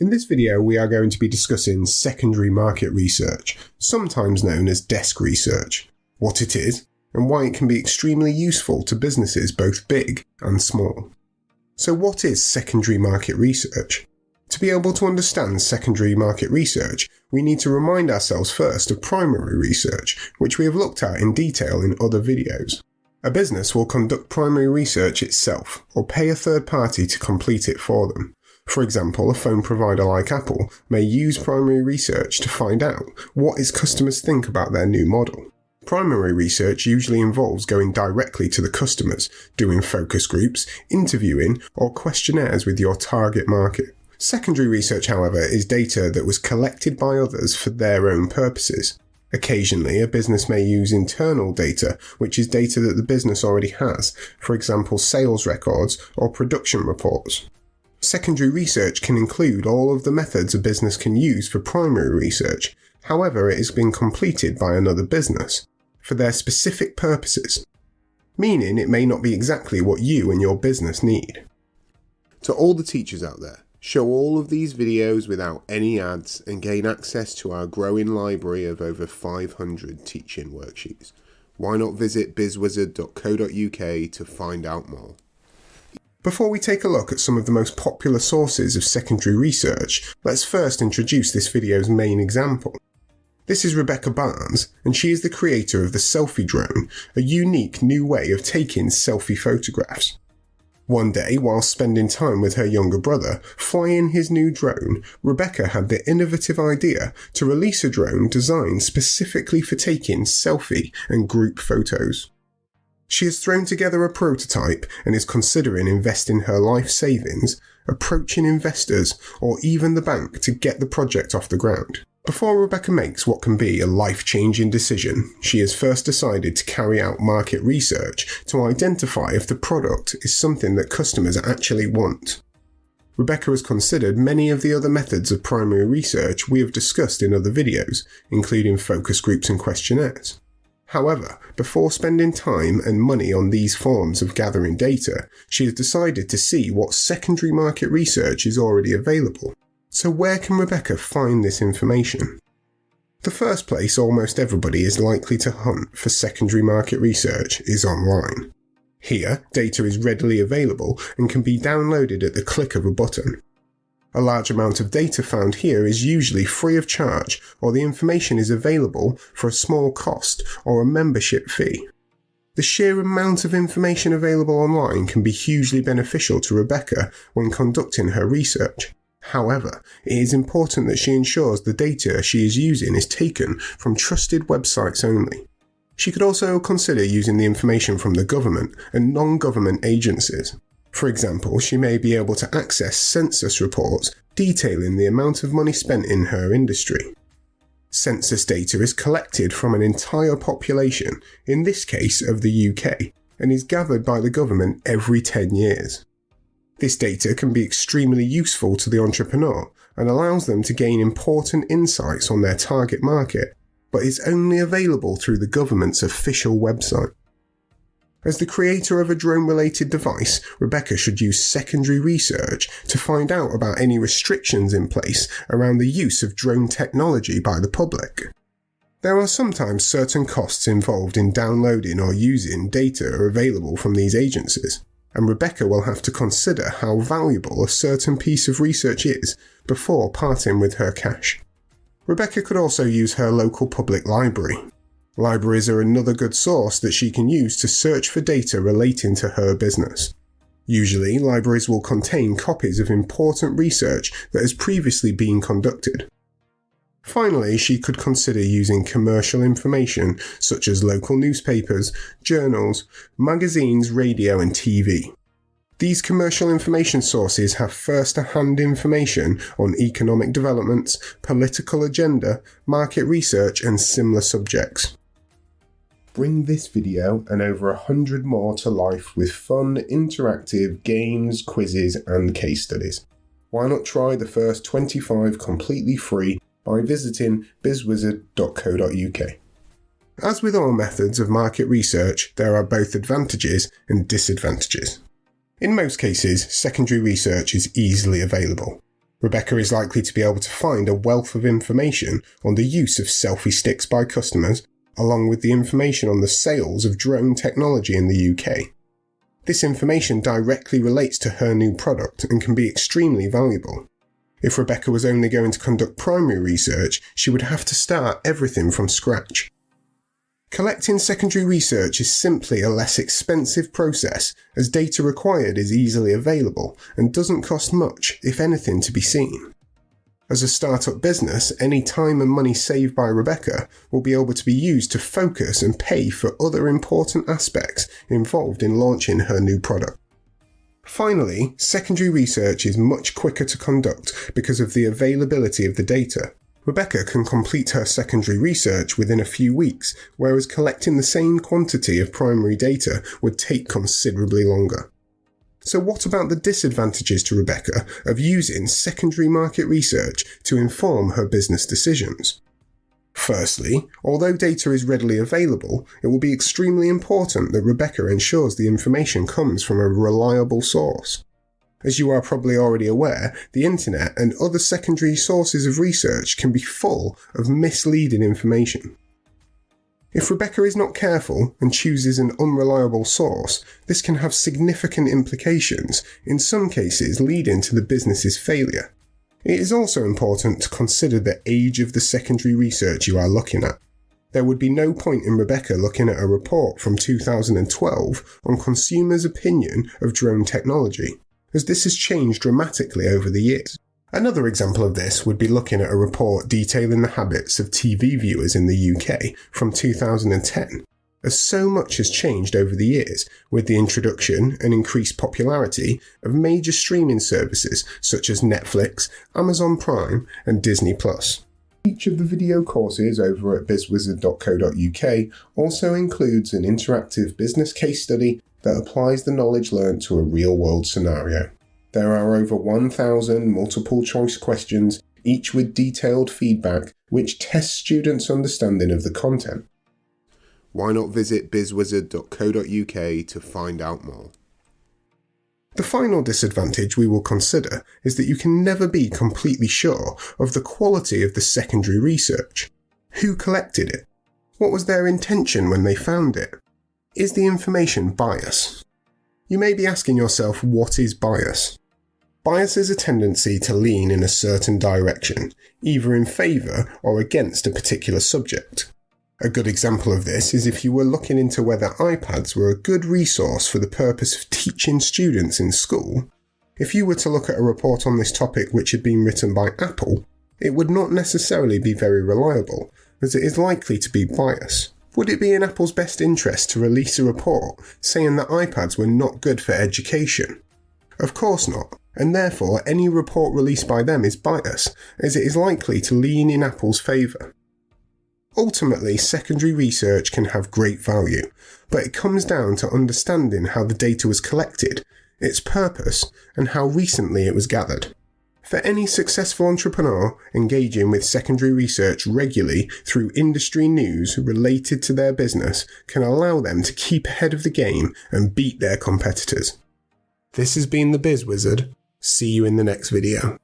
In this video, we are going to be discussing secondary market research, sometimes known as desk research, what it is, and why it can be extremely useful to businesses both big and small. So what is secondary market research? To be able to understand secondary market research, we need to remind ourselves first of primary research, which we have looked at in detail in other videos. A business will conduct primary research itself, or pay a third party to complete it for them. For example, a phone provider like Apple may use primary research to find out what its customers think about their new model. Primary research usually involves going directly to the customers, doing focus groups, interviewing, or questionnaires with your target market. Secondary research, however, is data that was collected by others for their own purposes. Occasionally, a business may use internal data, which is data that the business already has, for example sales records or production reports. Secondary research can include all of the methods a business can use for primary research, however it has been completed by another business, for their specific purposes, meaning it may not be exactly what you and your business need. To all the teachers out there, show all of these videos without any ads and gain access to our growing library of over 500 teaching worksheets. Why not visit BizzWizard.co.uk to find out more? Before we take a look at some of the most popular sources of secondary research, let's first introduce this video's main example. This is Rebecca Barnes, and she is the creator of the selfie drone, a unique new way of taking selfie photographs. One day, while spending time with her younger brother, flying his new drone, Rebecca had the innovative idea to release a drone designed specifically for taking selfie and group photos. She has thrown together a prototype and is considering investing her life savings, approaching investors, or even the bank to get the project off the ground. Before Rebecca makes what can be a life-changing decision, she has first decided to carry out market research to identify if the product is something that customers actually want. Rebecca has considered many of the other methods of primary research we have discussed in other videos, including focus groups and questionnaires. However, before spending time and money on these forms of gathering data, she has decided to see what secondary market research is already available. So where can Rebecca find this information? The first place almost everybody is likely to hunt for secondary market research is online. Here, data is readily available and can be downloaded at the click of a button. A large amount of data found here is usually free of charge, or the information is available for a small cost or a membership fee. The sheer amount of information available online can be hugely beneficial to Rebecca when conducting her research. However, it is important that she ensures the data she is using is taken from trusted websites only. She could also consider using the information from the government and non-government agencies. For example, she may be able to access census reports detailing the amount of money spent in her industry. Census data is collected from an entire population, in this case of the UK, and is gathered by the government every 10 years. This data can be extremely useful to the entrepreneur and allows them to gain important insights on their target market, but is only available through the government's official website. As the creator of a drone-related device, Rebecca should use secondary research to find out about any restrictions in place around the use of drone technology by the public. There are sometimes certain costs involved in downloading or using data available from these agencies, and Rebecca will have to consider how valuable a certain piece of research is before parting with her cash. Rebecca could also use her local public library. Libraries are another good source that she can use to search for data relating to her business. Usually, libraries will contain copies of important research that has previously been conducted. Finally, she could consider using commercial information such as local newspapers, journals, magazines, radio and TV. These commercial information sources have first-hand information on economic developments, political agenda, market research and similar subjects. Bring this video and over 100 more to life with fun, interactive games, quizzes and case studies. Why not try the first 25 completely free by visiting BizzWizard.co.uk. As with all methods of market research, there are both advantages and disadvantages. In most cases, secondary research is easily available. Rebecca is likely to be able to find a wealth of information on the use of selfie sticks by customers, along with the information on the sales of drone technology in the UK. This information directly relates to her new product and can be extremely valuable. If Rebecca was only going to conduct primary research, she would have to start everything from scratch. Collecting secondary research is simply a less expensive process, as data required is easily available and doesn't cost much, if anything, to be seen. As a startup business, any time and money saved by Rebecca will be able to be used to focus and pay for other important aspects involved in launching her new product. Finally, secondary research is much quicker to conduct because of the availability of the data. Rebecca can complete her secondary research within a few weeks, whereas collecting the same quantity of primary data would take considerably longer. So what about the disadvantages to Rebecca of using secondary market research to inform her business decisions? Firstly, although data is readily available, it will be extremely important that Rebecca ensures the information comes from a reliable source. As you are probably already aware, the internet and other secondary sources of research can be full of misleading information. If Rebecca is not careful and chooses an unreliable source, this can have significant implications, in some cases leading to the business's failure. It is also important to consider the age of the secondary research you are looking at. There would be no point in Rebecca looking at a report from 2012 on consumers' opinion of drone technology, as this has changed dramatically over the years. Another example of this would be looking at a report detailing the habits of TV viewers in the UK from 2010, as so much has changed over the years with the introduction and increased popularity of major streaming services such as Netflix, Amazon Prime and Disney+. Each of the video courses over at BizzWizard.co.uk also includes an interactive business case study that applies the knowledge learnt to a real-world scenario. There are over 1,000 multiple-choice questions, each with detailed feedback, which tests students' understanding of the content. Why not visit BizzWizard.co.uk to find out more? The final disadvantage we will consider is that you can never be completely sure of the quality of the secondary research. Who collected it? What was their intention when they found it? Is the information bias? You may be asking yourself, what is bias? Bias is a tendency to lean in a certain direction, either in favour or against a particular subject. A good example of this is if you were looking into whether iPads were a good resource for the purpose of teaching students in school. If you were to look at a report on this topic which had been written by Apple, it would not necessarily be very reliable, as it is likely to be biased. Would it be in Apple's best interest to release a report saying that iPads were not good for education? Of course not, and therefore any report released by them is biased, as it is likely to lean in Apple's favour. Ultimately, secondary research can have great value, but it comes down to understanding how the data was collected, its purpose, and how recently it was gathered. For any successful entrepreneur, engaging with secondary research regularly through industry news related to their business can allow them to keep ahead of the game and beat their competitors. This has been the BizzWizard. See you in the next video.